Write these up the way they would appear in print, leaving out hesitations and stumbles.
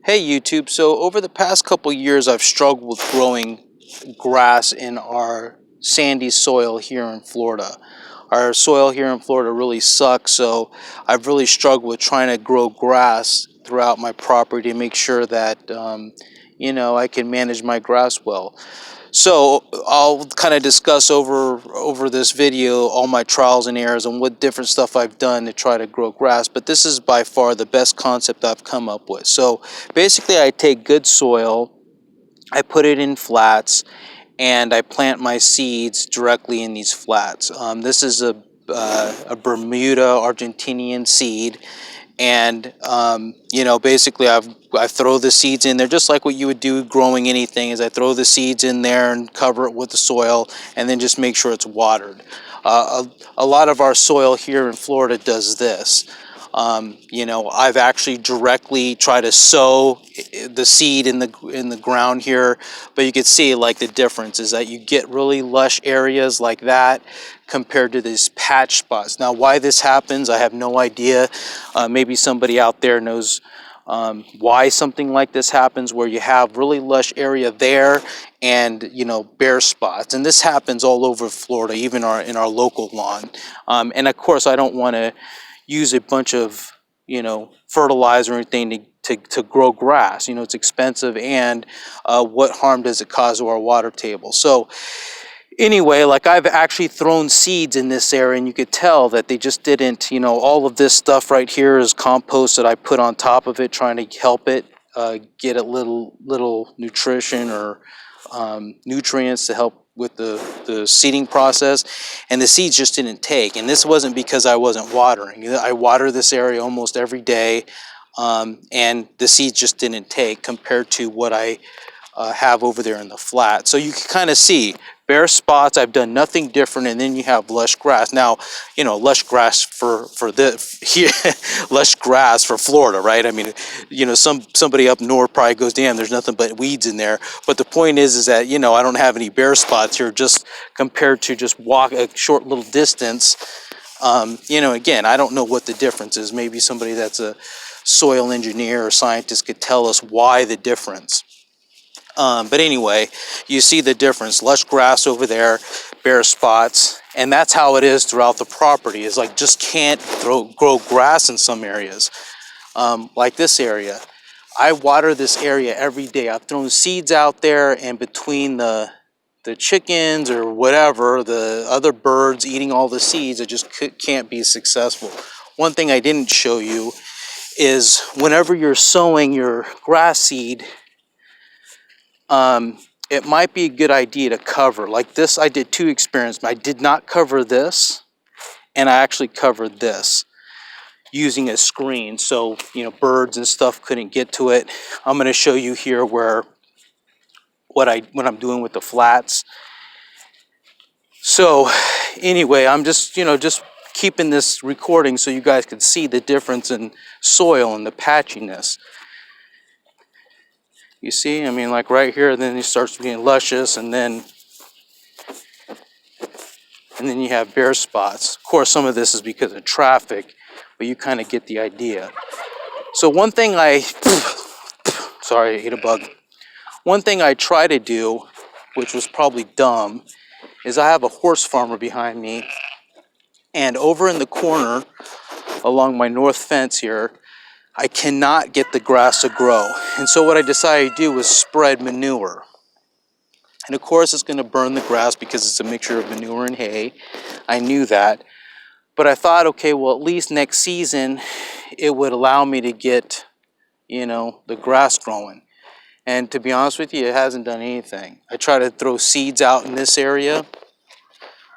Hey YouTube, so over the past couple years I've struggled with growing grass in our sandy soil here in Florida. Our soil here in Florida really sucks, so I've really struggled with trying to grow grass throughout my property to make sure that I can manage my grass well. So I'll kind of discuss over this video all my trials and errors and what different stuff I've done to try to grow grass. But this is by far the best concept I've come up with. So basically, I take good soil, I put it in flats, and I plant my seeds directly in these flats. This is a Bermuda Argentinian seed, and basically I throw the seeds in there just like what you would do growing anything. Is I throw the seeds in there and cover it with the soil, and then just make sure it's watered. A lot of our soil here in Florida does this. I've actually directly tried to sow the seed in the ground here, but you can see like the difference is that you get really lush areas like that compared to these patch spots. Now, why this happens, I have no idea. Maybe somebody out there knows why something like this happens, where you have really lush area there and bare spots. And this happens all over Florida, even in our local lawn. And of course, I don't want to use a bunch of fertilizer or anything to grow grass. It's expensive, and what harm does it cause to our water table? So anyway, like I've actually thrown seeds in this area, and you could tell that they just didn't, all of this stuff right here is compost that I put on top of it, trying to help it get a little nutrition or nutrients to help with the seeding process, and the seeds just didn't take. And this wasn't because I wasn't watering. I water this area almost every day, and the seeds just didn't take compared to what I have over there in the flat. So you can kind of see bare spots. I've done nothing different, and then you have lush grass. Now, lush grass for here, lush grass for Florida, right? I mean, somebody up north probably goes, damn, there's nothing but weeds in there. But the point is that I don't have any bare spots here, just compared to just walk a short little distance. Again, I don't know what the difference is. Maybe somebody that's a soil engineer or scientist could tell us why the difference. But anyway, you see the difference. Lush grass over there, bare spots, and that's how it is throughout the property. It's like just can't grow grass in some areas. Like this area, I water this area every day. I've thrown seeds out there, and between the chickens or whatever, the other birds eating all the seeds, it just can't be successful. One thing I didn't show you is whenever you're sowing your grass seed, it might be a good idea to cover. Like this, I did two experiments. I did not cover this, and I actually covered this using a screen, so birds and stuff couldn't get to it. I'm going to show you here what I'm doing with the flats. So anyway, I'm just keeping this recording so you guys can see the difference in soil and the patchiness. You see, I mean, like right here, then it starts being luscious, and then you have bare spots. Of course, some of this is because of traffic, but you kind of get the idea. So one thing sorry, I ate a bug. One thing I try to do, which was probably dumb, is I have a horse farmer behind me, and over in the corner along my north fence here, I cannot get the grass to grow. And so what I decided to do was spread manure. And of course it's going to burn the grass because it's a mixture of manure and hay. I knew that. But I thought, okay, well, at least next season it would allow me to get, the grass growing. And to be honest with you, it hasn't done anything. I try to throw seeds out in this area,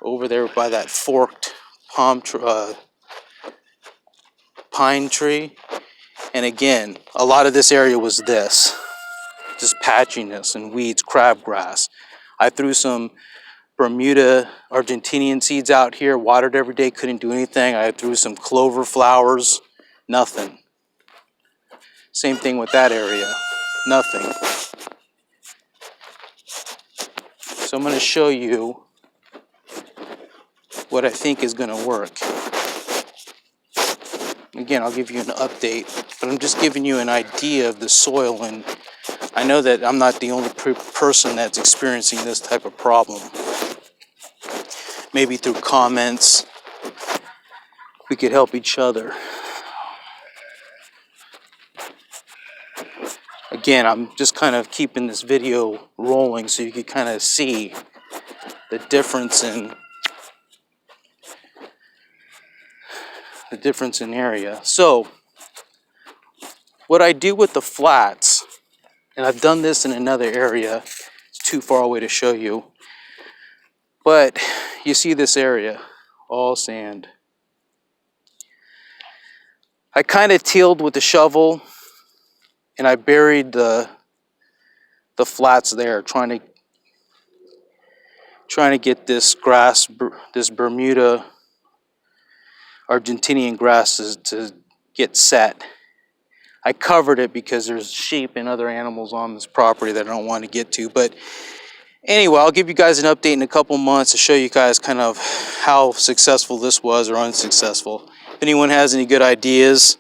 over there by that forked pine tree. And again, a lot of this area was this, just patchiness and weeds, crabgrass. I threw some Bermuda Argentinian seeds out here, watered every day, couldn't do anything. I threw some clover flowers, nothing. Same thing with that area, nothing. So I'm going to show you what I think is going to work. again, I'll give you an update, but I'm just giving you an idea of the soil, and I know that I'm not the only person that's experiencing this type of problem. Maybe through comments, we could help each other. Again, I'm just kind of keeping this video rolling so you can kind of see the difference in area. So what I do with the flats, and I've done this in another area, it's too far away to show you, but you see this area, all sand. I kind of tilled with the shovel, and I buried the flats there, trying to get this grass, this Bermuda Argentinian grasses to get set. I covered it because there's sheep and other animals on this property that I don't want to get to. But anyway, I'll give you guys an update in a couple months to show you guys kind of how successful this was or unsuccessful. If anyone has any good ideas,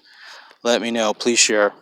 let me know. Please share.